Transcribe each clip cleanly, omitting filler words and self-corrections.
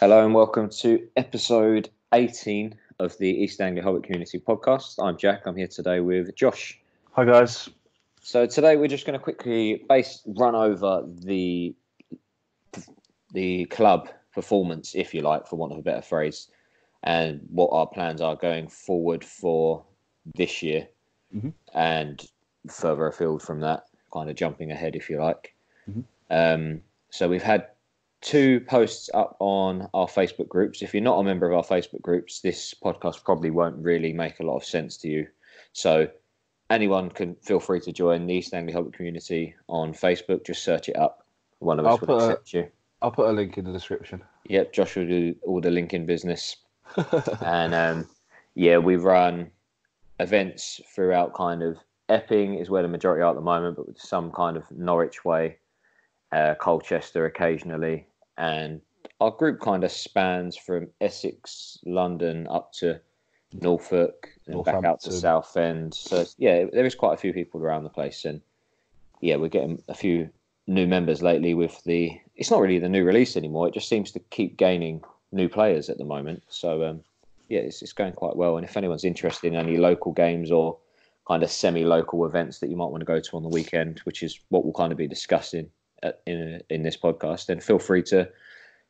Hello and welcome to episode 18 of the East Anglia Hobbit Community Podcast. I'm Jack. I'm here today with Josh. Hi guys. So today we're just going to quickly run over the club performance, if you like, for want of a better phrase, and what our plans are going forward for this year, and further afield from that, kind of jumping ahead, if you like. So we've had 2 posts up on our Facebook groups. If you're not a member of our Facebook groups, this podcast probably won't really make a lot of sense to you. So anyone can feel free to join the East Anglia Hobbit Community on Facebook. Just search it up. One of us will accept you. I'll put a link in the description. Yep, Josh will do all the linking business. And we run events throughout kind of Epping is where the majority are at the moment, but with some kind of Norwich way, Colchester occasionally. And our group kind of spans from Essex, London, up to Norfolk, and back out to Southend. So, there is quite a few people around the place. And, we're getting a few new members lately with it's not really the new release anymore. It just seems to keep gaining new players at the moment. So, it's going quite well. And if anyone's interested in any local games or kind of semi-local events that you might want to go to on the weekend, which is what we'll kind of be discussing in this podcast, then feel free to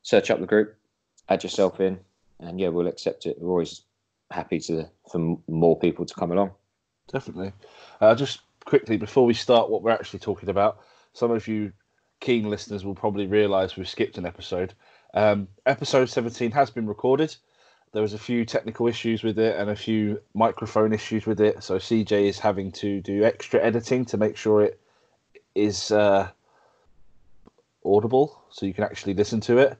search up the group, add yourself in, and we'll accept it. We're always happy for more people to come along. Definitely. Just quickly before we start what we're actually talking about, some of you keen listeners will probably realise we've skipped an episode. Episode 17 has been recorded. There was a few technical issues with it and a few microphone issues with it, so CJ is having to do extra editing to make sure it is audible, so you can actually listen to it,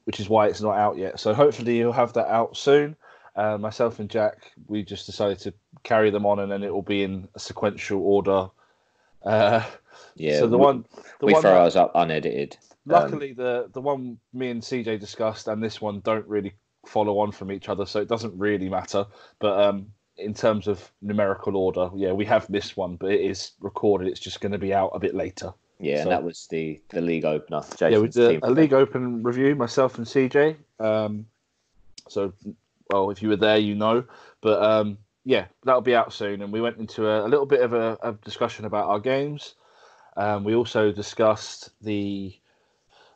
which is why it's not out yet. So hopefully you'll have that out soon. Myself and Jack, we just decided to carry them on, and then it will be in a sequential order. So we throw ours up unedited. Luckily, the one me and CJ discussed and this one don't really follow on from each other, so it doesn't really matter. But in terms of numerical order, we have this one, but it is recorded. It's just going to be out a bit later. Yeah, so, and that was the league opener. We did a league open review, myself and CJ. So, if you were there, you know. But that'll be out soon. And we went into a little bit of a discussion about our games. We also discussed the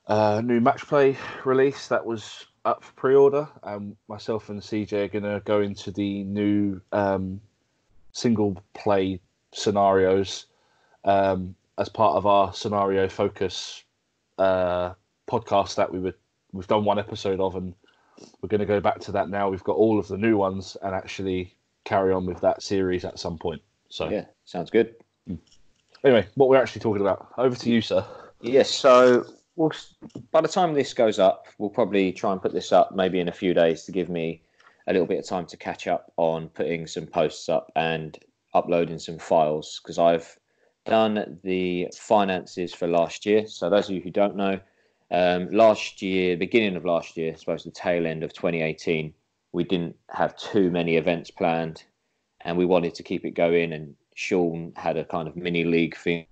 new match play release that was up for pre-order. Myself and CJ are going to go into the new single play scenarios as part of our scenario focus podcast that we've done one episode of, and we're going to go back to that now. We've got all of the new ones and actually carry on with that series at some point. So sounds good. Anyway, what we're actually talking about. Over to you, sir. Yes, so by the time this goes up, we'll probably try and put this up maybe in a few days to give me a little bit of time to catch up on putting some posts up and uploading some files, because I've done the finances for last year. So those of you who don't know, beginning of last year, I suppose the tail end of 2018, we didn't have too many events planned, and we wanted to keep it going. And Sean had a kind of mini league thing.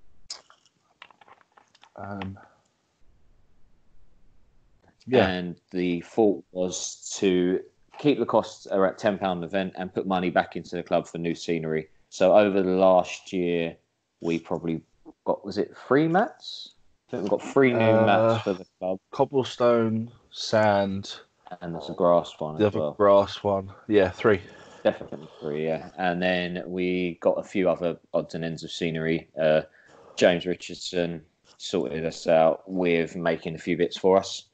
And the thought was to keep the costs at £10 an event and put money back into the club for new scenery. So over the last year, we probably got, 3 mats? I think we've got 3 new mats for the club. Cobblestone, sand. And there's a grass one as well. Grass one. Yeah, 3. Definitely 3, yeah. And then we got a few other odds and ends of scenery. James Richardson sorted us out with making a few bits for us.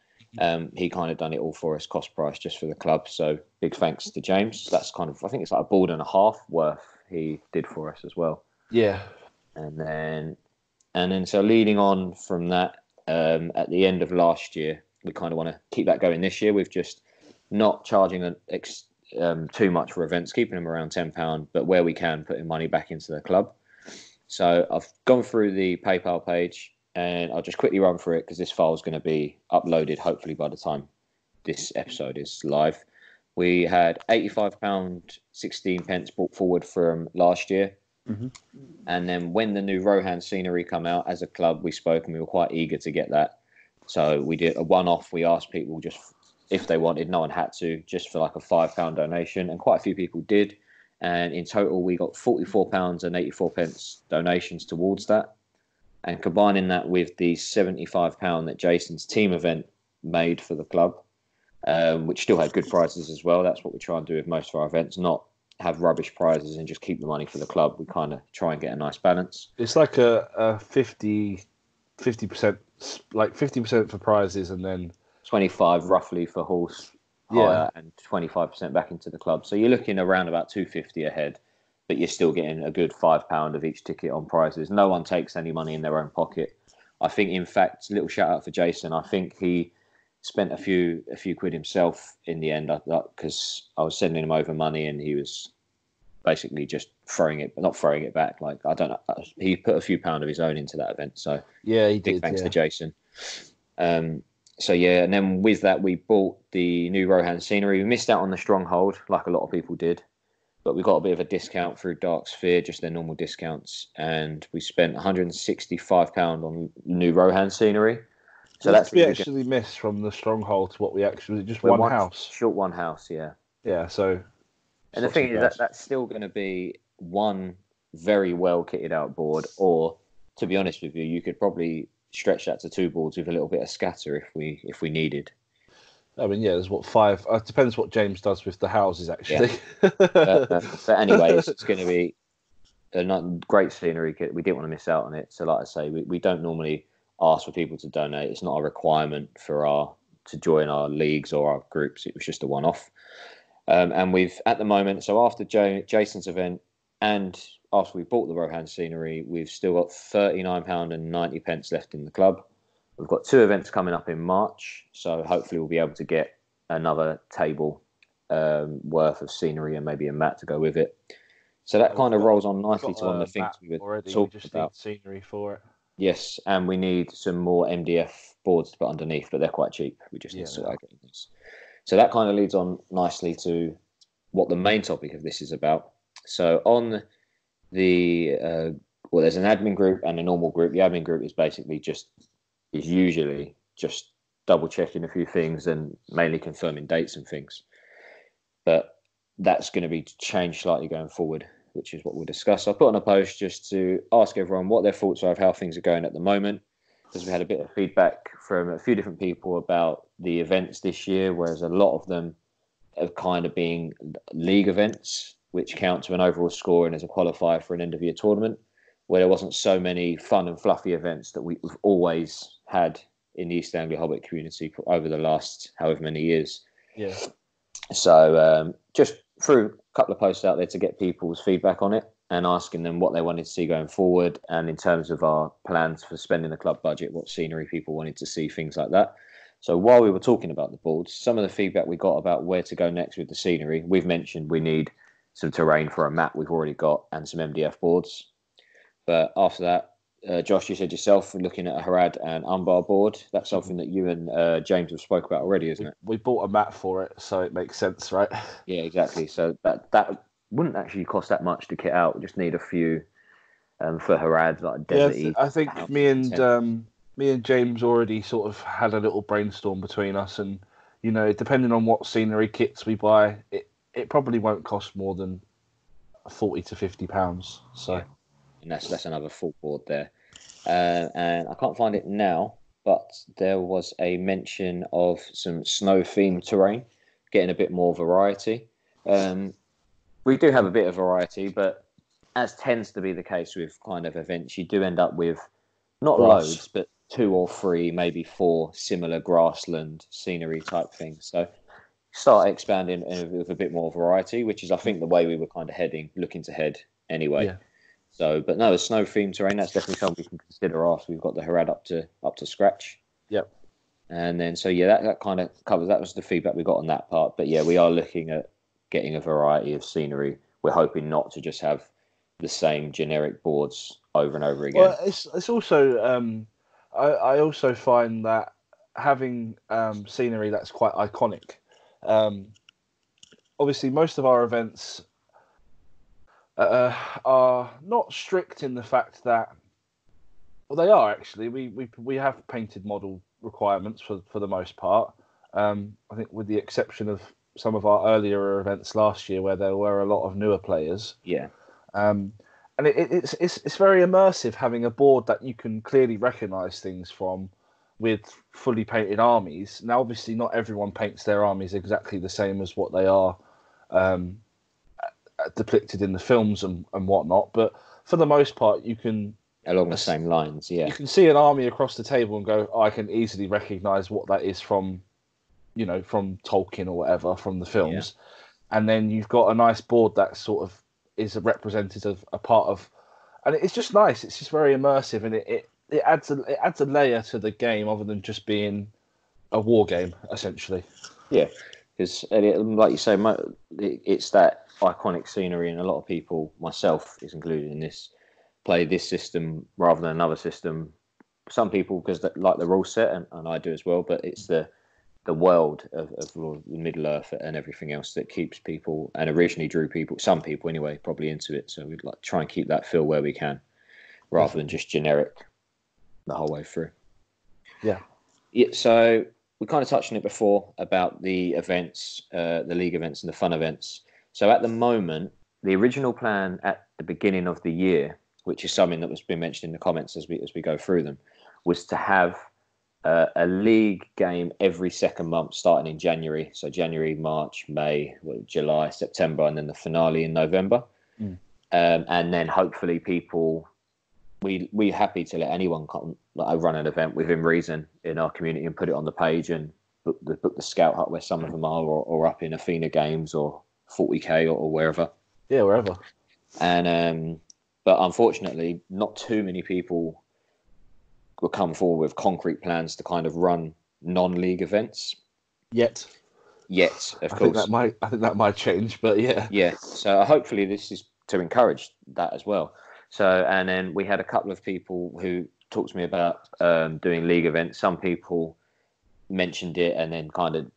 He kind of done it all for us, cost price, just for the club. So big thanks to James. That's kind of, I think it's like a board and a half worth he did for us as well. Yeah. And then so leading on from that, at the end of last year, we kind of want to keep that going this year. We've just not charging too much for events, keeping them around £10, but where we can, putting money back into the club. So I've gone through the PayPal page, and I'll just quickly run through it because this file is going to be uploaded hopefully by the time this episode is live. We had £85.16 brought forward from last year. Mm-hmm. And then when the new Rohan scenery come out, as a club, we spoke and we were quite eager to get that. So we did a one-off. We asked people just if they wanted. No one had to, just for like a £5 donation, and quite a few people did. And in total, we got £44.84 donations towards that. And combining that with the £75 that Jason's team event made for the club, which still had good prizes as well. That's what we try and do with most of our events, not have rubbish prizes and just keep the money for the club. We kind of try and get a nice balance. It's like a 50%, like 50% for prizes, and then 25 roughly for horse hire, and 25% back into the club. So you're looking around about 250 ahead, but you're still getting a good £5 of each ticket on prizes. No one takes any money in their own pocket. I think, in fact, little shout out for Jason. I think he spent a few quid himself in the end, because I was sending him over money and he was basically just not throwing it back. Like, I don't know. He put a few pound of his own into that event. So yeah, he big did. Thanks to Jason. So yeah, and then with that, we bought the new Rohan scenery. We missed out on the Stronghold, like a lot of people did, but we got a bit of a discount through Dark Sphere, just their normal discounts, and we spent £165 on new Rohan scenery. So that's what we actually missed from the Stronghold to what we actually just one house. Short one house, yeah. Yeah, so. And the thing is that's still going to be one very well kitted out board, or to be honest with you, you could probably stretch that to 2 boards with a little bit of scatter if we needed. I mean, yeah, there's 5. It depends what James does with the houses, actually. Yeah. But anyway, it's going to be a great scenery kit. We didn't want to miss out on it. So, like I say, we don't normally ask for people to donate. It's not a requirement to join our leagues or our groups. It was just a one-off. And we've, at the moment, so after Jason's event and after we bought the Rohan scenery, we've still got £39.90 left in the club. We've got 2 events coming up in March, so hopefully we'll be able to get another table worth of scenery and maybe a mat to go with it. So that kind of rolls on nicely to one of the things we were talking about. Need scenery for it. Yes, and we need some more MDF boards to put underneath, but they're quite cheap. We just need to sort out getting this. So that kind of leads on nicely to what the main topic of this is about. So on the there's an admin group and a normal group. The admin group is usually just double checking a few things and mainly confirming dates and things. But that's going to be changed slightly going forward, which is what we'll discuss. I put on a post just to ask everyone what their thoughts are of how things are going at the moment, because we had a bit of feedback from a few different people about the events this year, whereas a lot of them have kind of been league events, which count to an overall score and as a qualifier for an end-of-year tournament, where there wasn't so many fun and fluffy events that we've always had in the East Anglia Hobbit community over the last however many years. Yeah. So just threw a couple of posts out there to get people's feedback on it and asking them what they wanted to see going forward, and in terms of our plans for spending the club budget, what scenery people wanted to see, things like that. So while we were talking about the boards, some of the feedback we got about where to go next with the scenery, we've mentioned we need some terrain for a mat we've already got and some MDF boards. But after that, Josh, you said yourself, looking at a Harad and Umbar board. That's something that you and James have spoke about already, isn't it? We bought a mat for it, so it makes sense, right? Yeah, exactly. So that wouldn't actually cost that much to kit out. We just need a few for Harad, like desert. Yeah, I think me and James already sort of had a little brainstorm between us, and depending on what scenery kits we buy, it probably won't cost more than £40 to £50. So, and that's another full board there. And I can't find it now, but there was a mention of some snow-themed terrain, getting a bit more variety. We do have a bit of variety, but as tends to be the case with kind of events, you do end up with not loads, but 2 or 3, maybe 4 similar grassland scenery type things. So start expanding with a bit more variety, which is, I think, the way we were kind of looking to head anyway. Yeah. So, but no, the snow-themed terrain, that's definitely something we can consider after we've got the Harad up to scratch. Yep. And then, so yeah, that kind of covers, that was the feedback we got on that part. But yeah, we are looking at getting a variety of scenery. We're hoping not to just have the same generic boards over and over again. Well, it's also, I also find that having scenery that's quite iconic. Obviously, most of our events are not strict in the fact that, well, they are actually. We have painted model requirements for the most part, I think with the exception of some of our earlier events last year where there were a lot of newer players. Yeah. And it's very immersive having a board that you can clearly recognise things from with fully painted armies. Now, obviously, not everyone paints their armies exactly the same as what they are depicted in the films and whatnot, but for the most part, you can... Along the same lines, yeah. You can see an army across the table and go, oh, I can easily recognise what that is from, from Tolkien or whatever, from the films. Yeah. And then you've got a nice board that sort of is a representative, a part of, and it's just nice. It's just very immersive, and it adds a layer to the game other than just being a war game, essentially. Yeah, because like you say, it's that iconic scenery, and a lot of people, myself is included in this, play this system rather than another system. Some people because they like the rule set, and I do as well. But it's the world of Middle Earth and everything else that keeps people, and originally drew people, some people anyway, probably into it. So we'd like try and keep that feel where we can, rather than just generic the whole way through. Yeah. So we kind of touched on it before about the events, the league events and the fun events. So at the moment, the original plan at the beginning of the year, which is something that was been mentioned in the comments as we go through them, was to have a league game every second month starting in January. So January, March, May, July, September, and then the finale in November. And then hopefully people, we're happy to let anyone come, run an event within reason in our community and put it on the page and book the Scout Hut where some of them are, or up in Athena Games or 40K or wherever. Yeah, wherever. And but unfortunately, not too many people will come forward with concrete plans to kind of run non-league events. Yet, of course. I think that might change, but yeah. Yeah. So hopefully this is to encourage that as well. So, and then we had a couple of people who talked to me about doing league events. Some people mentioned it and then kind of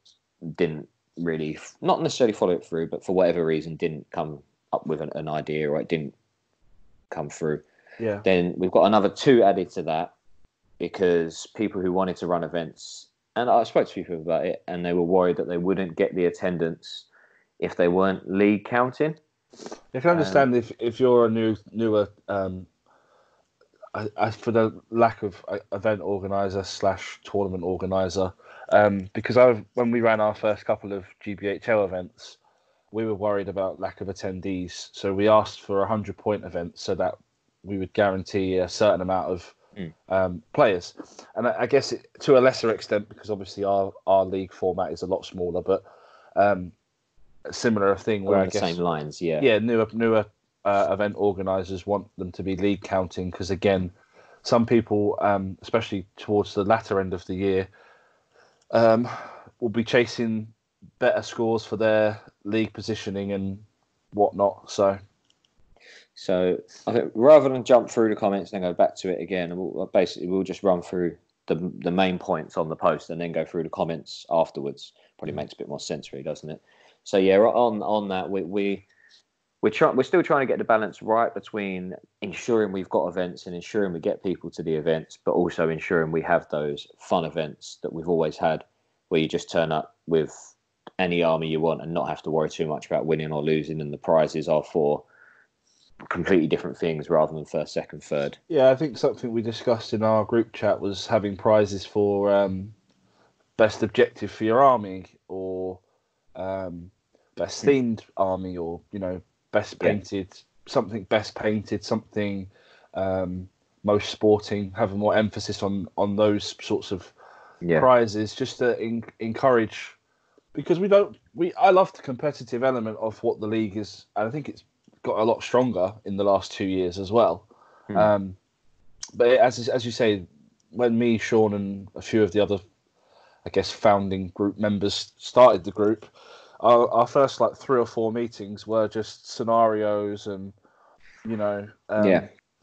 didn't really, not necessarily follow it through, but for whatever reason didn't come up with an idea, or it didn't come through. Yeah. Then we've got another 2 added to that, because people who wanted to run events, and I spoke to people about it, and they were worried that they wouldn't get the attendance if they weren't league counting. You can understand if you're a newer, for the lack of event organizer / tournament organizer, because when we ran our first couple of GBHL events, we were worried about lack of attendees. So we asked for 100-point events so that we would guarantee a certain amount of players. And I guess to a lesser extent, because obviously our league format is a lot smaller, but a similar thing where along the same lines, newer event organisers want them to be league counting, because again, some people, especially towards the latter end of the year, will be chasing better scores for their league positioning and whatnot. So I think rather than jump through the comments and then go back to it again, we'll just run through the main points on the post and then go through the comments afterwards. Probably makes a bit more sense, really, doesn't it? So yeah, on that, we're still trying to get the balance right between ensuring we've got events and ensuring we get people to the events, but also ensuring we have those fun events that we've always had, where you just turn up with any army you want and not have to worry too much about winning or losing, and the prizes are for completely different things rather than first, second, third. Yeah, I think something we discussed in our group chat was having prizes for best objective for your army, or best themed army, or best painted, something best painted, something most sporting, having more emphasis on those sorts of prizes, just to encourage, because I love the competitive element of what the league is, and I think it's got a lot stronger in the last 2 years as well. But as you say, when me, Sean, and a few of the other, I guess, founding group members started the group, our first 3 or 4 meetings were just scenarios and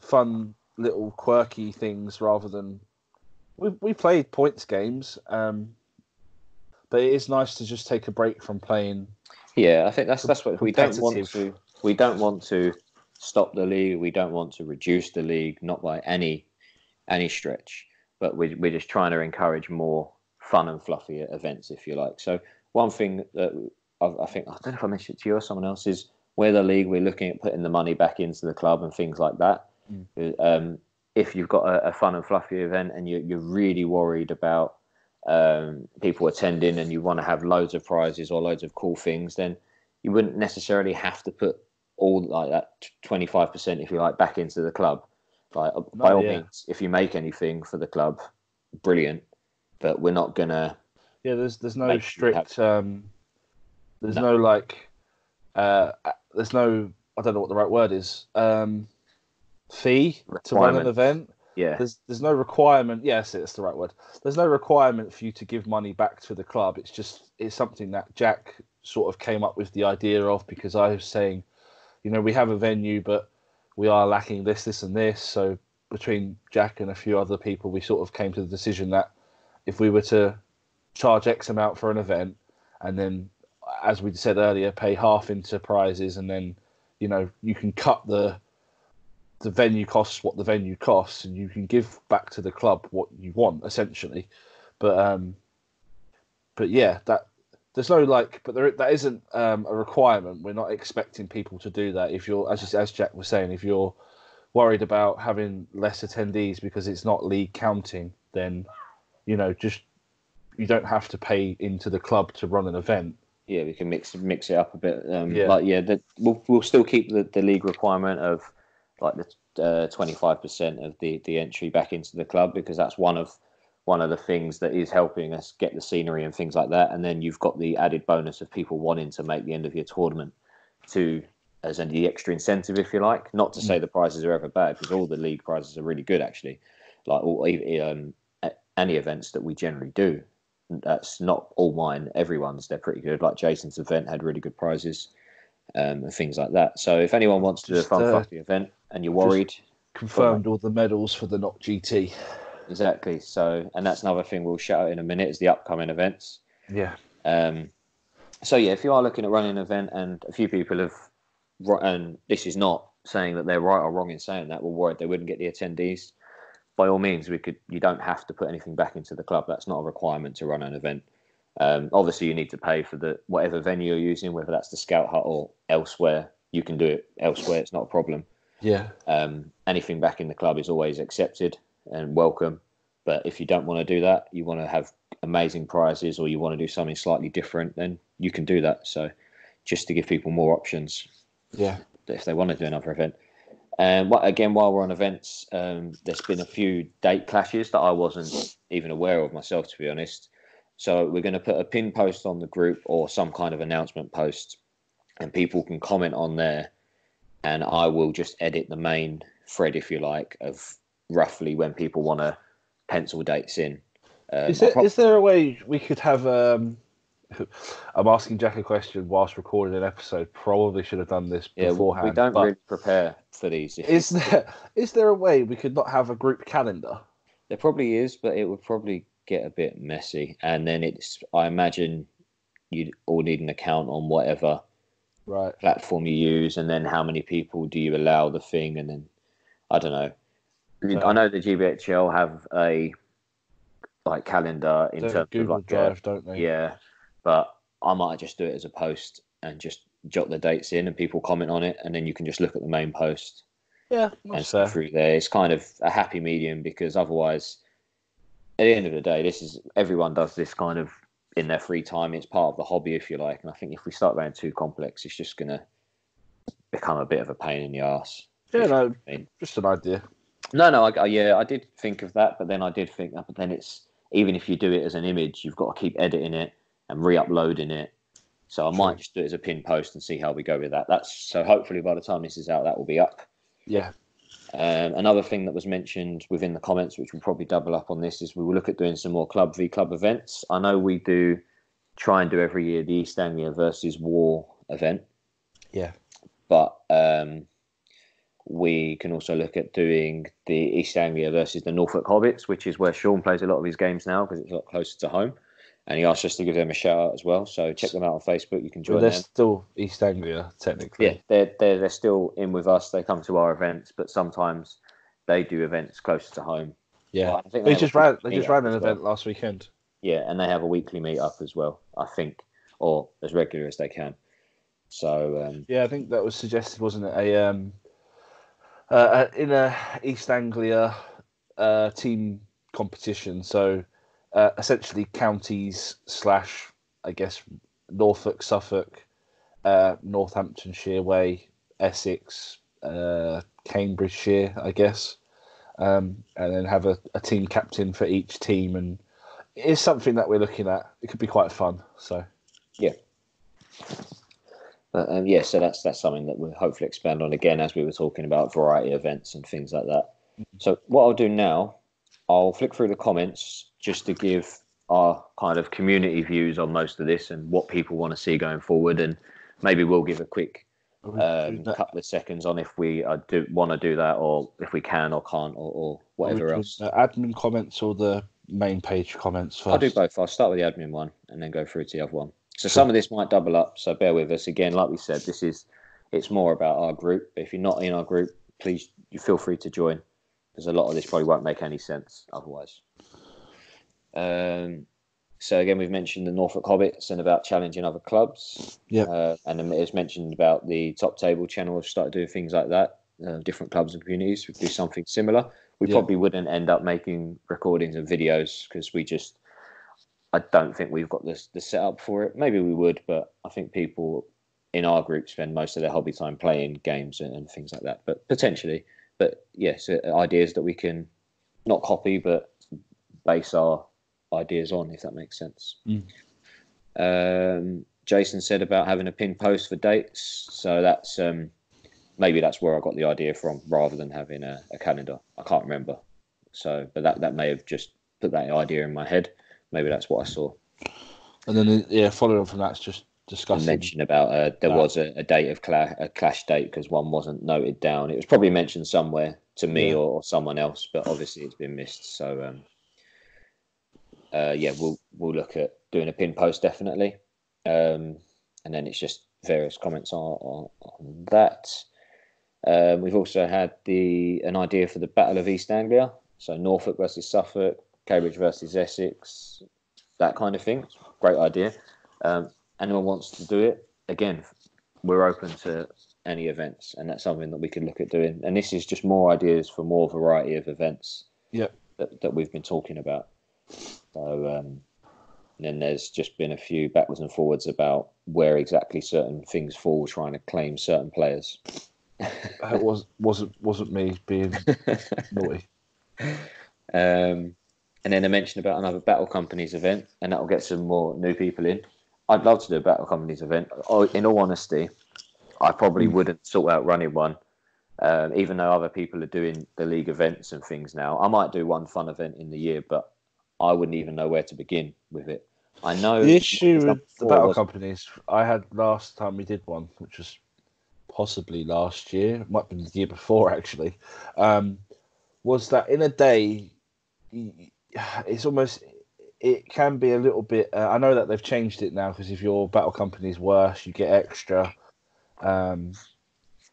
fun little quirky things, rather than we played points games, but it is nice to just take a break from playing. Yeah, I think that's what we don't want to. We don't want to stop the league. We don't want to reduce the league, not by any stretch. But we're just trying to encourage more fun and fluffy events, if you like. So one thing that I think, I don't know if I mentioned it to you or someone else, is where the league, we're looking at putting the money back into the club and things like that. If you've got a fun and fluffy event and you're really worried about people attending and you want to have loads of prizes or loads of cool things, then you wouldn't necessarily have to put all like that 25%, if you like, back into the club. Like, by all means, if you make anything for the club, brilliant. But we're not gonna. Yeah, there's no strict. There's no like. There's no. I don't know what the right word is. Fee to run an event. Yeah. There's no requirement. Yes, it's the right word. There's no requirement for you to give money back to the club. It's something that Jack sort of came up with the idea of, because I was saying, we have a venue, but we are lacking this, and this. So between Jack and a few other people, we sort of came to the decision that if we were to charge X amount for an event, and then, as we said earlier, pay half into prizes, and then, you can cut the venue costs what the venue costs, and you can give back to the club what you want, essentially. But yeah, that there's no that isn't a requirement. We're not expecting people to do that. If you're, as Jack was saying, if you're worried about having less attendees because it's not league counting, then just you don't have to pay into the club to run an event. Yeah, we can mix it up a bit. We'll still keep the league requirement of like the 25% of the entry back into the club, because that's one of the things that is helping us get the scenery and things like that. And then you've got the added bonus of people wanting to make the end of your tournament as the extra incentive, if you like. Not to say the prizes are ever bad, because all the league prizes are really good, actually. Like any events that we generally do. That's not all mine. Everyone's, they're pretty good. Like Jason's event had really good prizes and things like that. So if anyone wants to do a fun, fluffy event and you're worried, confirmed all the medals for the Not GT. Exactly. So, and that's another thing we'll shout out in a minute, is the upcoming events. Yeah. So yeah, if you are looking at running an event, and a few people have, and this is not saying that they're right or wrong in saying that, were worried they wouldn't get the attendees, by all means, you don't have to put anything back into the club. That's not a requirement to run an event. Obviously, you need to pay for whatever venue you're using, whether that's the Scout Hut or elsewhere. You can do it elsewhere. It's not a problem. Yeah. Anything back in the club is always accepted and welcome. But if you don't want to do that, you want to have amazing prizes, or you want to do something slightly different, then you can do that. So just to give people more options. Yeah. If they want to do another event. And again, while we're on events, there's been a few date clashes that I wasn't even aware of myself, to be honest. So we're going to put a pin post on the group or some kind of announcement post, and people can comment on there. And I will just edit the main thread, if you like, of roughly when people want to pencil dates in. Is there a way we could have... I'm asking Jack a question whilst recording an episode. Probably should have done this beforehand. We don't really prepare for these. Is there a way we could not have a group calendar? There probably is, but it would probably get a bit messy. And then I imagine you'd all need an account on whatever platform you use, and then how many people do you allow the thing, and then I don't know. I know the GBHL have a calendar in terms of Google Drive, don't they? Yeah. But I might just do it as a post and just jot the dates in, and people comment on it, and then you can just look at the main post. Yeah, and go through there. It's kind of a happy medium, because otherwise, at the end of the day, everyone does this kind of in their free time. It's part of the hobby, if you like. And I think if we start going too complex, it's just going to become a bit of a pain in the arse. Yeah, just an idea. No, I did think of that, but then I did think that. But then even if you do it as an image, you've got to keep editing it and re-uploading it. So I might just do it as a pin post and see how we go with that. So hopefully by the time this is out, that will be up. Yeah. Another thing that was mentioned within the comments, which we'll probably double up on this, is we will look at doing some more club v club events. I know we try and do every year the East Anglia versus War event. Yeah. But we can also look at doing the East Anglia versus the Norfolk Hobbits, which is where Sean plays a lot of his games now, because it's a lot closer to home. And he asked us to give them a shout out as well. So check them out on Facebook. You can join them. They're still East Anglia, technically. Yeah, they're still in with us. They come to our events, but sometimes they do events closer to home. Yeah, they just ran an event last weekend. Yeah, and they have a weekly meet up as well, I think, or as regular as they can. So yeah, I think that was suggested, wasn't it? In a East Anglia team competition. So essentially counties slash, I guess, Norfolk, Suffolk, Northamptonshire way, Essex, Cambridgeshire, I guess, and then have a team captain for each team. And it is something that we're looking at. It could be quite fun. So yeah. But yeah, so that's something that we'll hopefully expand on again as we were talking about variety events and things like that. So what I'll do now, I'll flick through the comments just to give our kind of community views on most of this and what people want to see going forward, and maybe we'll give a quick couple of seconds on if we want to do that, or if we can or can't, or whatever else. Admin comments or the main page comments first? I'll do both. I'll start with the admin one and then go through to the other one. So some of this might double up, so bear with us. Again, like we said, it's more about our group. If you're not in our group, please, you feel free to join, because a lot of this probably won't make any sense otherwise. So again, we've mentioned the Norfolk Hobbits and about challenging other clubs. Yeah. And it's mentioned about the Top Table channel. We've started doing things like that. Different clubs and communities would do something similar. We probably wouldn't end up making recordings and videos because I don't think we've got the setup for it. Maybe we would, but I think people in our group spend most of their hobby time playing games and things like that. But potentially, yes, ideas that we can not copy, but base our ideas on, if that makes sense. Jason said about having a pinned post for dates. So that's maybe that's where I got the idea from, rather than having a calendar. I can't remember. So, but that may have just put that idea in my head. Maybe that's what I saw. And then, following on from that, it's just discussing. Mention about there was a date of a clash date because one wasn't noted down. It was probably mentioned somewhere to me or someone else, but obviously it's been missed. So, we'll look at doing a pin post definitely. And then it's just various comments on that. We've also had an idea for the Battle of East Anglia. So Norfolk versus Suffolk, Cambridge versus Essex, that kind of thing. Great idea. Anyone wants to do it, again, we're open to any events, and that's something that we could look at doing. And this is just more ideas for more variety of events that we've been talking about. So then there's just been a few backwards and forwards about where exactly certain things fall, trying to claim certain players. It wasn't me being naughty. And then I mentioned about another Battle Companies event, and that will get some more new people in. I'd love to do a Battle Companies event. In all honesty, I probably wouldn't sort out running one, even though other people are doing the league events and things now. I might do one fun event in the year, but I wouldn't even know where to begin with it. I know the issue with the Battle Companies I had last time we did one, which was possibly last year, it might have been the year before actually, was that in a day, it can be a little bit. I know that they've changed it now because if your Battle Company is worse, you get extra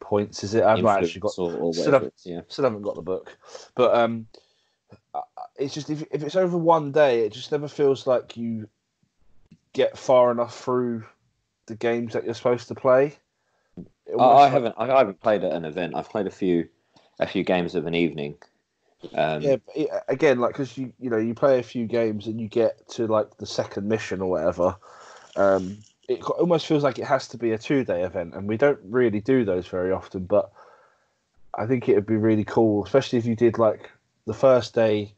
points. Is it? I've not actually got. Still haven't got the book, but it's just if it's over one day, it just never feels like you get far enough through the games that you're supposed to play. I haven't played at an event. I've played a few games of an evening. Again, like because you play a few games and you get to like the second mission or whatever. It almost feels like it has to be a 2-day event, and we don't really do those very often. But I think it would be really cool, especially if you did like the first day.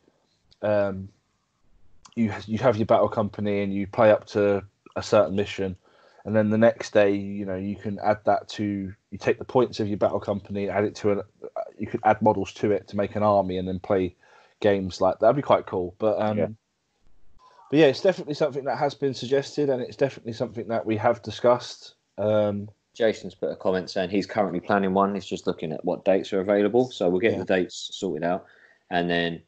You have your Battle Company and you play up to a certain mission, and then the next day, you can add that to. You take the points of your Battle Company, add it to you could add models to it to make an army, and then play games like that. That'd be quite cool. But it's definitely something that has been suggested, and it's definitely something that we have discussed. Jason's put a comment saying he's currently planning one. He's just looking at what dates are available, so we'll get the dates sorted out, and then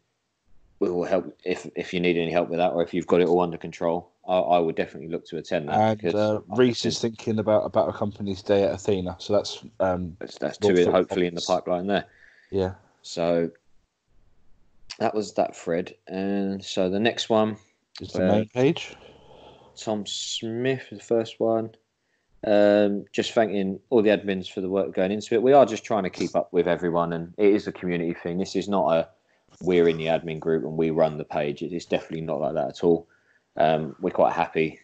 we will help if you need any help with that, or if you've got it all under control. I would definitely look to attend that. And Reese is thinking about a Battle Company's day at Athena, so that's two hopefully in the pipeline there. Yeah. So that was that thread, and so the next one is the main page. Tom Smith is the first one. Just thanking all the admins for the work going into it. We are just trying to keep up with everyone, and it is a community thing. This is not we're in the admin group and we run the page. It is definitely not like that at all. We're quite happy,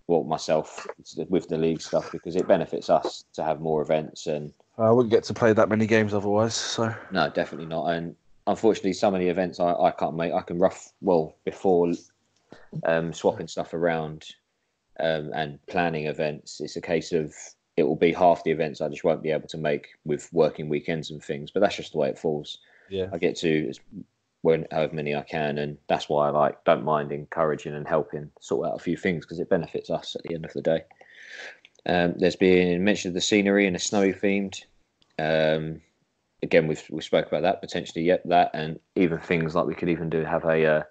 myself, with the league stuff because it benefits us to have more events. And I wouldn't get to play that many games otherwise. So no, definitely not. And unfortunately, some of the events I can't make. I can before swapping stuff around. And planning events, it's a case of it will be half the events I just won't be able to make with working weekends and things, but that's just the way it falls. Yeah, I get to however many I can, and that's why I don't mind encouraging and helping sort out a few things because it benefits us at the end of the day. There's been mention of the scenery and a snowy themed. Again, we spoke about that potentially, that, and even things like we could even have a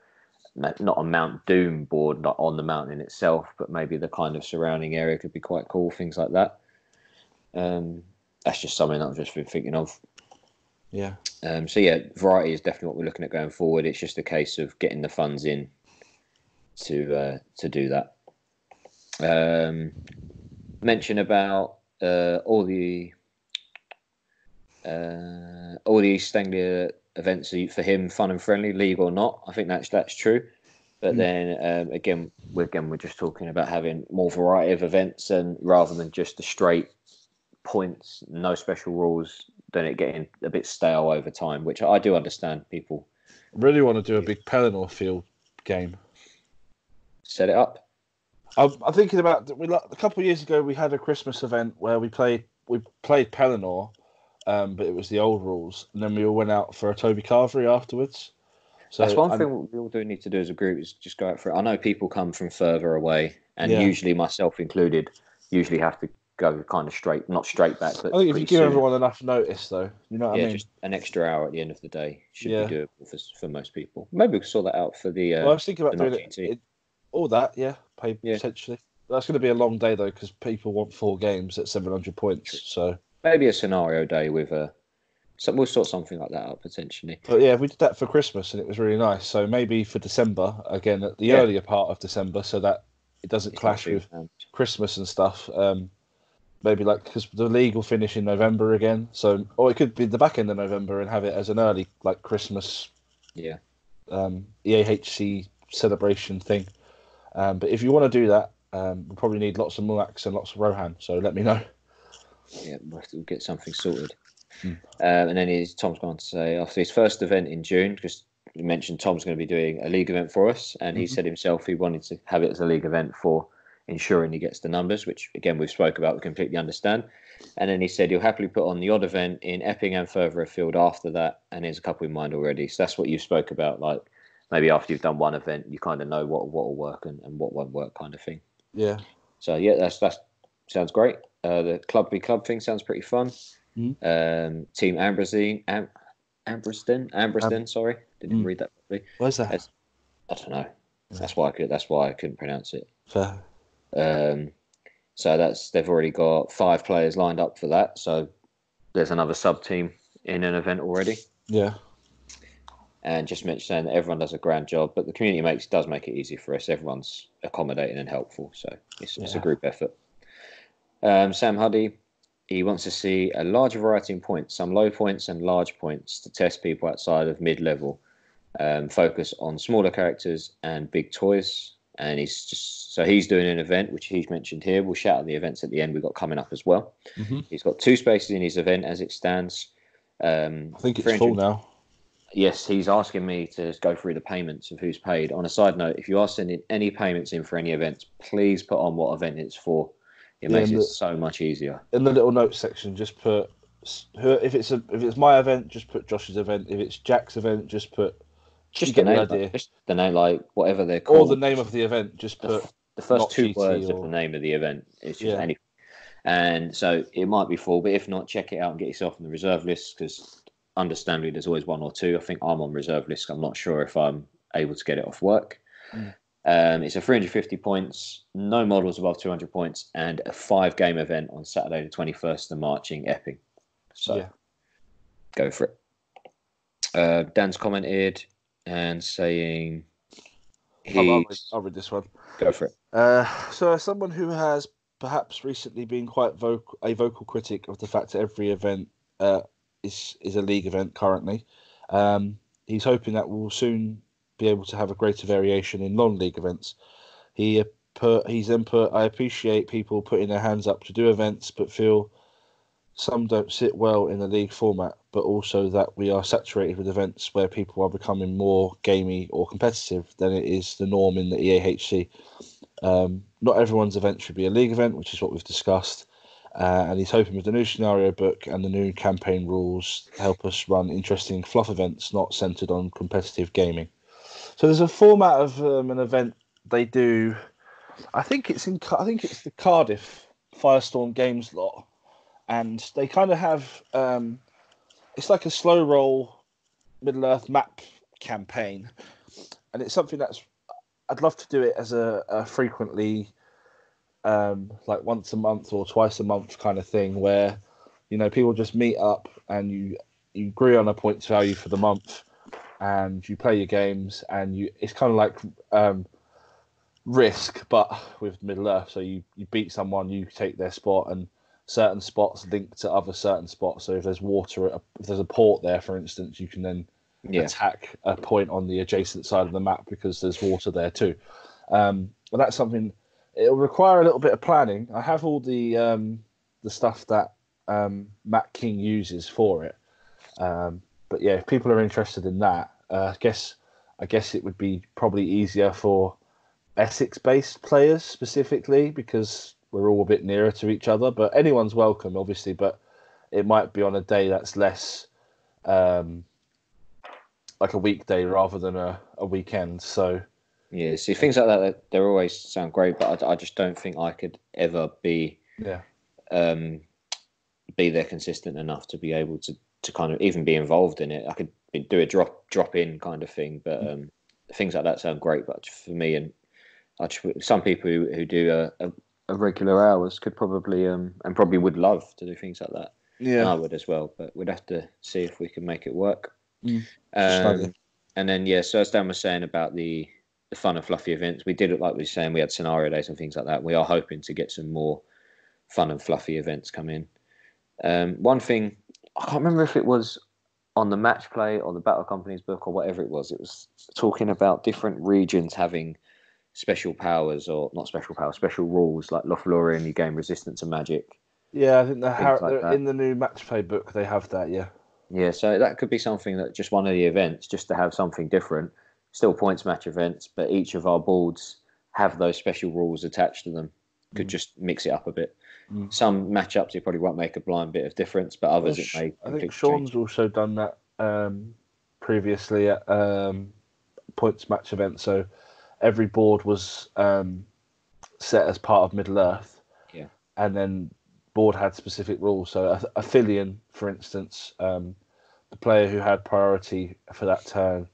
not a Mount Doom board, not on the mountain itself, but maybe the kind of surrounding area could be quite cool, things like that. That's just something that I've just been thinking of. Yeah. So yeah, variety is definitely what we're looking at going forward. It's just a case of getting the funds in to do that. Mention about all the East Anglia events for him, fun and friendly, league or not. I think that's true. But then again, we're just talking about having more variety of events, and rather than just the straight points, no special rules, then it getting a bit stale over time. Which I do understand. People really want to do a big Pelennor field game. Set it up. I'm thinking about a couple of years ago. We had a Christmas event where we played Pelennor. But it was the old rules, and then we all went out for a Toby Carvery afterwards. So that's one thing we all do need to do as a group is just go out for it. I know people come from further away, and usually myself included, usually have to go kind of not straight back. But I think if you give everyone enough notice, though, you know what I mean. Just an extra hour at the end of the day should be doable for most people. Maybe we could sort that out for the. Well, I was thinking about doing it. All that, potentially. That's going to be a long day though, because people want 4 games at 700 points. So. Maybe a scenario day with we'll sort something like that out potentially. But yeah, we did that for Christmas and it was really nice. So maybe for December, again, at the earlier part of December, so that it doesn't clash with Christmas and stuff. Maybe because the league will finish in November again. So, or it could be the back end of November and have it as an early Christmas. Yeah. EAHC celebration thing. But if you want to do that, we'll probably need lots of Muaks and lots of Rohan. So let me know. Yeah, we'll get something sorted. And then Tom's going to say after his first event in June, because you mentioned Tom's going to be doing a league event for us, and he said himself he wanted to have it as a league event for ensuring he gets the numbers, which again we've spoke about, we completely understand. And then he said he'll happily put on the odd event in Epping and further afield after that, and there's a couple in mind already. So that's what you spoke about, like maybe after you've done one event, you kind of know what will work and what won't work, kind of thing. Yeah. So yeah, that sounds great. The club v club thing sounds pretty fun. Team Ambrosden, sorry, didn't read that properly. Where's that? I don't know. That's why I couldn't pronounce it. Fair. So they've already got 5 players lined up for that. So there's another sub team in an event already. Yeah. And just saying that everyone does a grand job, but the community does make it easy for us. Everyone's accommodating and helpful, so it's a group effort. Sam Huddy, he wants to see a larger variety in points, some low points and large points to test people outside of mid-level. Focus on smaller characters and big toys. And he's doing an event, which he's mentioned here. We'll shout out the events at the end we've got coming up as well. He's got 2 spaces in his event as it stands. I think it's full now. Yes, he's asking me to go through the payments of who's paid. On a side note, if you are sending any payments in for any events, please put on what event it's for. It makes it so much easier. In the little notes section, just put if it's my event, just put Josh's event. If it's Jack's event, just put the name, just the name, like whatever they're called, or the name of the event. Just put the first 2 words of the name of the event. It's just anything. And so it might be full, but if not, check it out and get yourself on the reserve list because. Understandably, there's always 1 or 2. I think I'm on reserve list. I'm not sure if I'm able to get it off work. It's a 350 points, no models above 200 points, and a 5-game event on Saturday the 21st of March in Epping. So go for it. Dan's commented and saying He's I'll read this one. Go for it. So, as someone who has perhaps recently been quite a vocal critic of the fact that every event is a league event currently, he's hoping that we'll soon be able to have a greater variation in non-league events. He's then put, I appreciate people putting their hands up to do events, but feel some don't sit well in the league format, but also that we are saturated with events where people are becoming more gamey or competitive than it is the norm in the EAHC. Not everyone's event should be a league event, which is what we've discussed. And he's hoping with the new scenario book and the new campaign rules help us run interesting fluff events, not centered on competitive gaming. So there's a format of an event they do. I think it's the Cardiff Firestorm Games lot, and they kind of have it's like a slow roll Middle Earth map campaign, and it's something that's I'd love to do it as a frequently like once a month or twice a month kind of thing where people just meet up and you agree on a points value for the month and you play your games and it's kind of like Risk but with Middle Earth. So you beat someone, you take their spot, and certain spots link to other certain spots. So if there's water, if there's a port there, for instance, you can then attack a point on the adjacent side of the map because there's water there too. And that's something, it'll require a little bit of planning. I have all the stuff that Matt King uses for it. But yeah, if people are interested in that, I guess it would be probably easier for Essex-based players specifically because we're all a bit nearer to each other. But anyone's welcome, obviously. But it might be on a day that's less like a weekday rather than a weekend. So yeah, see, things like that, they always sound great, but I just don't think I could ever be there consistent enough to be able to kind of even be involved in it. I could do a drop in kind of thing, but things like that sound great. But for me, and some people who do a regular hours could probably and probably would love to do things like that. Yeah, and I would as well. But we'd have to see if we can make it work. And then so as Dan was saying about the fun and fluffy events, we did it like we were saying. We had scenario days and things like that. We are hoping to get some more fun and fluffy events come in. One thing, I can't remember if it was on the match play or the Battle Companies book or whatever it was talking about different regions having special powers, or not special powers, special rules, like Lothlorien, you gain resistance to magic. Yeah, I think in the new match play book they have that, Yeah, so that could be something that just one of the events, just to have something different, still points match events, but each of our boards have those special rules attached to them. Could just mix it up a bit. Some matchups it probably won't make a blind bit of difference, but others it may. I think Sean's also done that previously at points match events. So every board was set as part of Middle Earth, and then board had specific rules. So a Filion, for instance, the player who had priority for that turn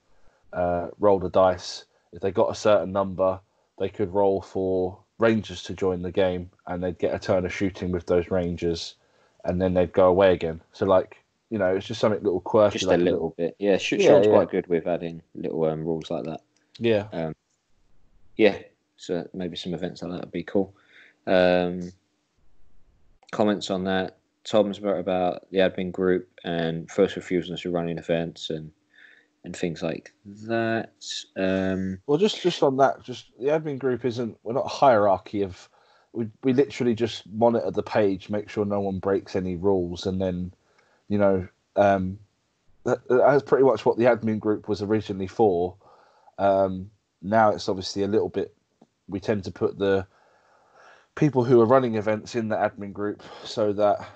rolled a dice. If they got a certain number, they could roll for Rangers to join the game, and they'd get a turn of shooting with those Rangers, and then they'd go away again. So it's just something little quirky, just like a little bit. Yeah, Sean's quite good with adding little rules like that. Yeah. So maybe some events like that would be cool. Comments on that. Tom's about the admin group and first refusals for running events and things like that. Well, just on that, just the admin group we're not a hierarchy of. We literally just monitor the page, make sure no one breaks any rules, and then, that's pretty much what the admin group was originally for. Now it's obviously a little bit. We tend to put the people who are running events in the admin group so that,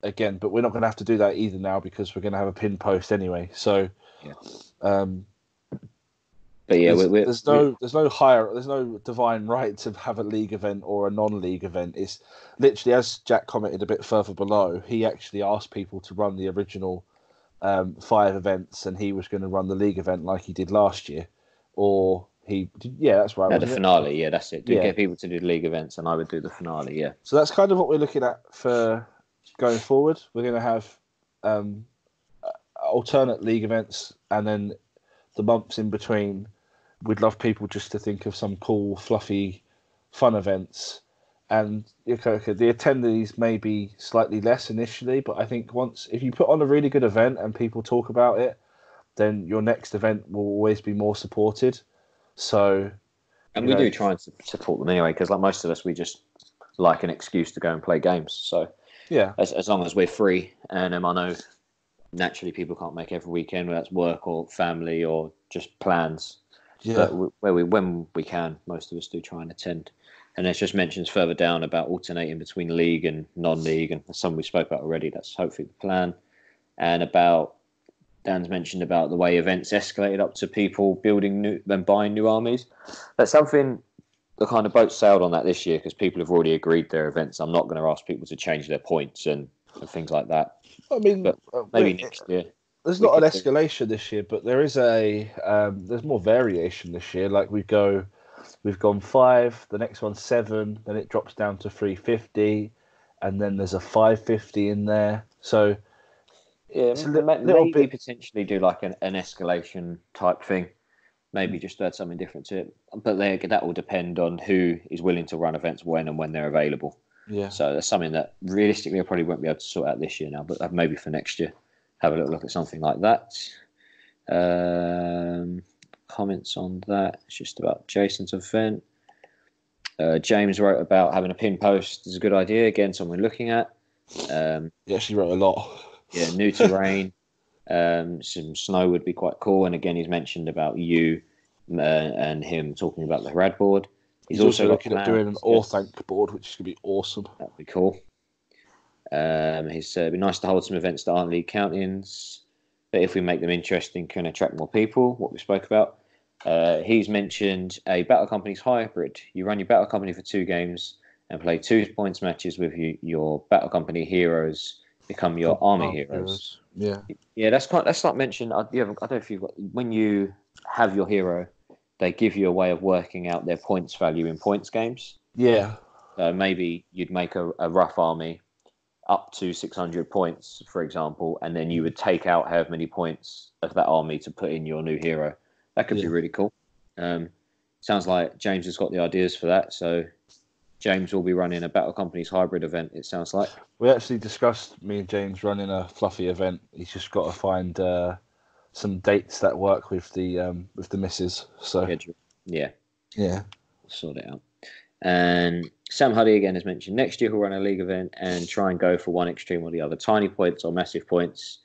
again, but we're not going to have to do that either now because we're going to have a pin post anyway. So, but yeah, there's no divine right to have a league event or a non-league event. It's literally, as Jack commented a bit further below, he actually asked people to run the original 5 events, and he was going to run the league event like he did last year, or he did. Yeah, that's right. No, the finale. Yeah, that's it. Get people to do league events, and I would do the finale. Yeah. So that's kind of what we're looking at for going forward. We're going to have alternate league events, and then the months in between we'd love people just to think of some cool, fluffy, fun events. And the attendees may be slightly less initially, but I think if you put on a really good event and people talk about it, then your next event will always be more supported. So, and we do try and support them anyway, because like most of us, we just like an excuse to go and play games. So yeah, as long as we're free, and I know naturally people can't make every weekend, whether that's work or family or just plans. Yeah. But when we can, most of us do try and attend. And there's just mentions further down about alternating between league and non-league, and some we spoke about already. That's hopefully the plan. And about Dan's mentioned about the way events escalated up to people building new and buying new armies. That's something the kind of boat sailed on that this year, because people have already agreed their events. I'm not going to ask people to change their points and things like that. I mean, but maybe next year. There's not an escalation this year, but there is there's more variation this year. Like we've gone 5, the next one's 7, then it drops down to 350, and then there's a 550 in there. So yeah, maybe potentially do like an escalation type thing. Maybe just add something different to it. But that will depend on who is willing to run events when they're available. Yeah. So that's something that realistically I probably won't be able to sort out this year now, but maybe for next year, have a little look at something like that. Comments on that. It's just about Jason's event. James wrote about having a pin post is a good idea. Again, something we're looking at. He actually wrote a lot. Yeah, new terrain. Some snow would be quite cool. And again, he's mentioned about you and him talking about the Harad board. He's also looking at doing an Orthanc board, which is going to be awesome. That'd be cool. He said it'd be nice to hold some events that aren't league count-ins, but if we make them interesting, can attract more people, what we spoke about. He's mentioned a Battle Companies hybrid. You run your Battle Company for 2 games and play 2 points matches with your Battle Company heroes become your army heroes. Yeah, that's like mentioned. I don't know if you've got, when you have your hero, they give you a way of working out their points value in points games. Yeah. Maybe you'd make a rough army up to 600 points, for example, and then you would take out however many points of that army to put in your new hero. That could be really cool. Sounds like James has got the ideas for that. So James will be running a Battle Companies hybrid event, it sounds like. We actually discussed, me and James, running a fluffy event. He's just got to find some dates that work with the missus. So yeah, sort it out. And Sam Huddy again has mentioned next year he'll run a league event and try and go for one extreme or the other, tiny points or massive points.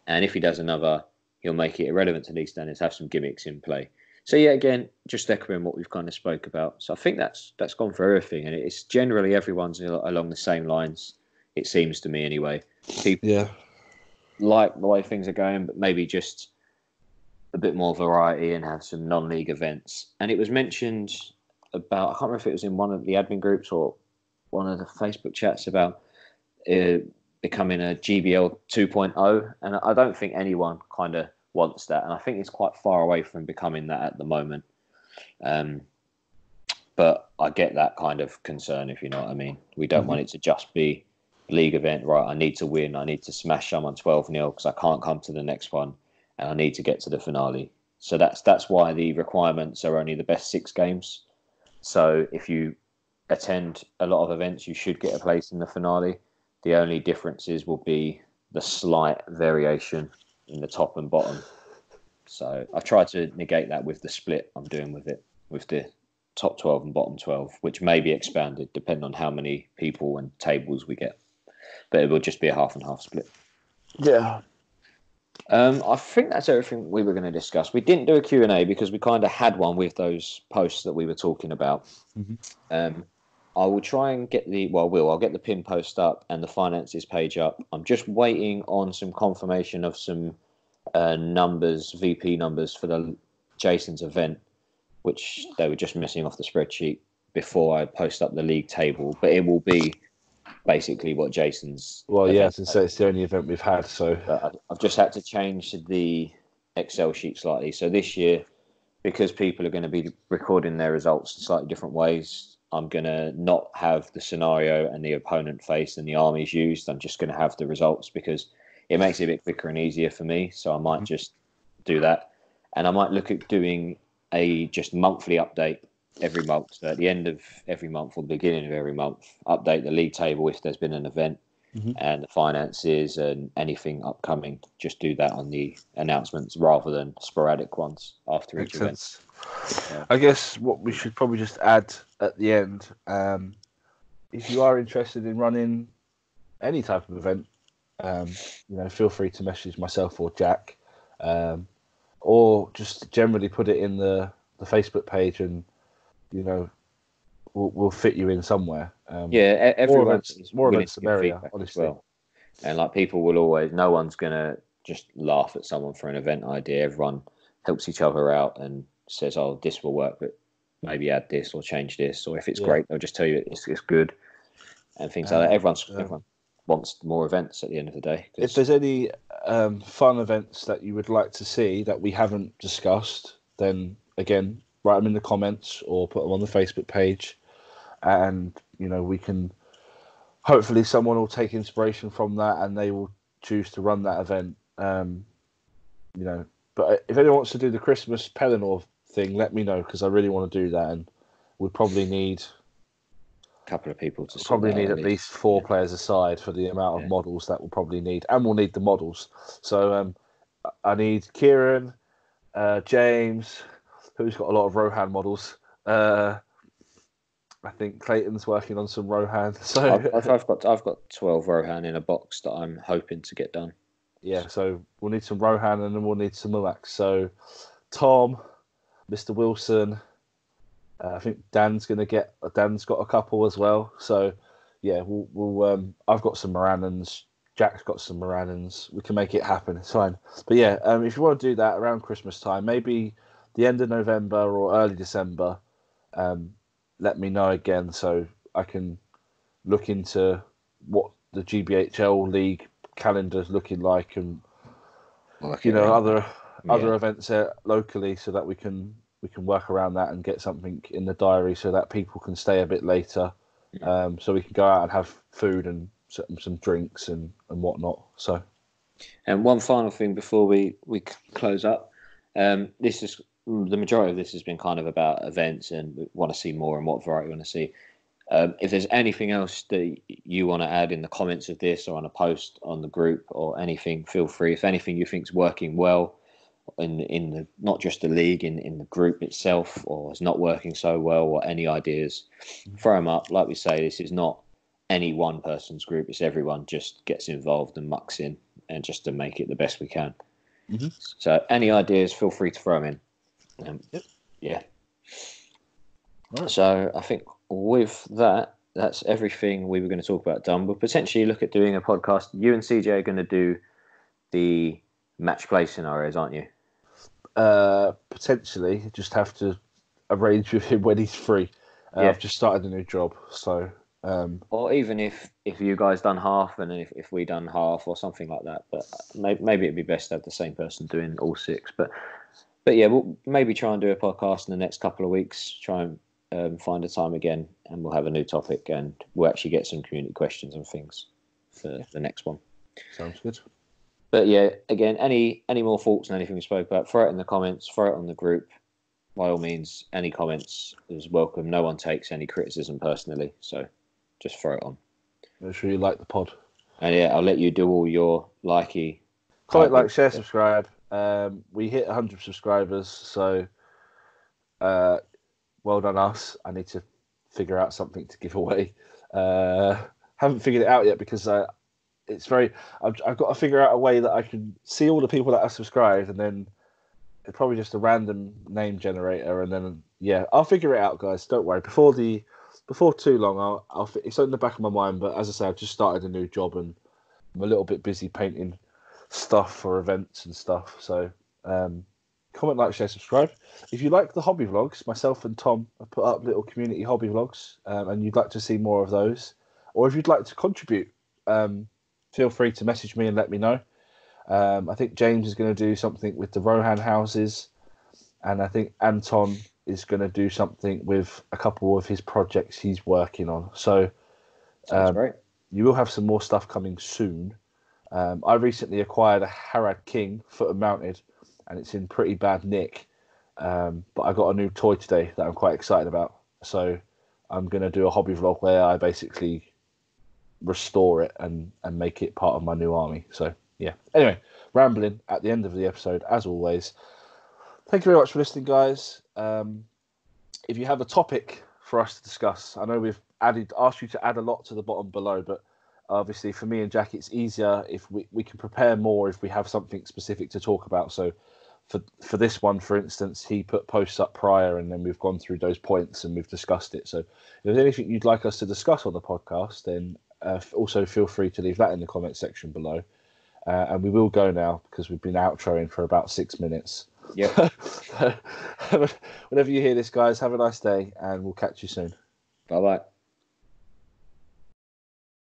And if he does another, he'll make it irrelevant to league standards, have some gimmicks in play. So yeah, again, just echoing what we've kind of spoke about. So I think that's gone for everything, and it's generally everyone's along the same lines. It seems to me anyway. People like the way things are going, but maybe just a bit more variety and have some non-league events. And it was mentioned about, I can't remember if it was in one of the admin groups or one of the Facebook chats about becoming a GBL 2.0, and I don't think anyone kind of wants that, and I think it's quite far away from becoming that at the moment. But I get that kind of concern, if you know what I mean. We don't want it to just be a league event, right? I need to win, I need to smash someone 12-0 because I can't come to the next one, and I need to get to the finale. So that's why the requirements are only the best 6 games. So if you attend a lot of events, you should get a place in the finale. The only differences will be the slight variation in the top and bottom. So I've tried to negate that with the split I'm doing with the top 12 and bottom 12, which may be expanded depending on how many people and tables we get. But it will just be a half and half split. Yeah. I think that's everything we were going to discuss. We didn't do a Q&A because we kind of had one with those posts that we were talking about. I will try and get I'll get the pin post up and the finances page up. I'm just waiting on some confirmation of some numbers, VP numbers for the Jason's event, which they were just missing off the spreadsheet before I post up the league table. But it will be basically what Jason's. Well, yeah, as I say, it's the only event we've had. So I've just had to change the Excel sheet slightly. So this year, because people are going to be recording their results in slightly different ways, I'm going to not have the scenario and the opponent face and the armies used. I'm just going to have the results because it makes it a bit quicker and easier for me. So I might just do that. And I might look at doing a just monthly update every month. So at the end of every month or the beginning of every month, update the league table if there's been an event and the finances and anything upcoming. Just do that on the announcements rather than sporadic ones after Makes each event. sense. So, I guess what we should probably just add at the end, if you are interested in running any type of event, feel free to message myself or Jack, or just generally put it in the Facebook page, and we'll fit you in somewhere. everyone's more willing events to the give merrier, feedback as honestly. well. And like people will always, no one's gonna just laugh at someone for an event idea. Everyone helps each other out and says, "Oh, this will work, but maybe add this or change this." Or if it's great, they'll just tell you it's good and things like that. Everyone wants more events at the end of the day. If there's any fun events that you would like to see that we haven't discussed, then again, write them in the comments or put them on the Facebook page, and we can. Hopefully, someone will take inspiration from that, and they will choose to run that event. But if anyone wants to do the Christmas Pelennor thing, let me know, because I really want to do that, and we'd probably need a couple of people to probably need at least 4 players aside for the amount of models that we'll probably need, and we'll need the models. So I need Kieran, James, who's got a lot of Rohan models. I think Clayton's working on some Rohan. So I've got 12 Rohan in a box that I'm hoping to get done. Yeah, so we'll need some Rohan, and then we'll need some Muax. So Tom, Mr. Wilson, I think Dan's got a couple as well. So yeah, we'll I've got some Morannons. Jack's got some Morannons. We can make it happen. It's fine. But yeah, if you want to do that around Christmas time, maybe the end of November or early December, let me know again so I can look into what the GBHL league calendar's looking like, and other events locally, so that we can work around that and get something in the diary so that people can stay a bit later, so we can go out and have food and some drinks and whatnot. So, and one final thing before we close up, this is the majority of this has been kind of about events, and we want to see more and what variety we want to see. If there's anything else that you want to add in the comments of this or on a post on the group or anything, feel free. If anything you think's working well in the not just the league, in the group itself, or is not working so well, or any ideas, throw them up. Like we say, this is not any one person's group. It's everyone just gets involved and mucks in, and just to make it the best we can. So any ideas, feel free to throw them in. Yeah. Right. So I think with that, that's everything we were going to talk about done. We'll potentially look at doing a podcast. You and CJ are going to do the match play scenarios, aren't you? Potentially. Just have to arrange with him when he's free. I've just started a new job, so... or even if you guys done half and if we done half or something like that. But maybe it'd be best to have the same person doing all 6. But yeah, we'll maybe try and do a podcast in the next couple of weeks. Try and find a time again, and we'll have a new topic, and we'll actually get some community questions and things for the next one. Sounds good. But yeah, again, any more thoughts on anything we spoke about, throw it in the comments, throw it on the group. By all means, any comments is welcome. No one takes any criticism personally, so just throw it on. Make sure you like the pod. And yeah, I'll let you do all your likey. Comment, like, share, subscribe. We hit 100 subscribers, so well done us. I need to figure out something to give away. Haven't figured it out yet, because it's very... I've got to figure out a way that I can see all the people that are subscribed, and then it's probably just a random name generator, and then I'll figure it out, guys. Don't worry. Before too long, it's in the back of my mind. But as I say, I've just started a new job, and I'm a little bit busy painting stuff for events and stuff. So comment, like, share, subscribe. If you like the hobby vlogs, myself and Tom have put up little community hobby vlogs, and you'd like to see more of those, or if you'd like to contribute, feel free to message me and let me know. I think James is going to do something with the Rohan houses, and I think Anton is going to do something with a couple of his projects he's working on. So great. You will have some more stuff coming soon. I recently acquired a Harad King foot and mounted, and it's in pretty bad nick. But I got a new toy today that I'm quite excited about. So I'm going to do a hobby vlog where I basically restore it and make it part of my new army. So yeah. Anyway, rambling at the end of the episode, as always. Thank you very much for listening, guys. If you have a topic for us to discuss, I know we've asked you to add a lot to the bottom below, but obviously for me and Jack, it's easier if we can prepare more if we have something specific to talk about. So for this one, for instance, he put posts up prior and then we've gone through those points and we've discussed it. So if there's anything you'd like us to discuss on the podcast, then also feel free to leave that in the comment section below. And we will go now because we've been outroing for about 6 minutes. Yep. Whenever you hear this, guys, have a nice day and we'll catch you soon. Bye-bye.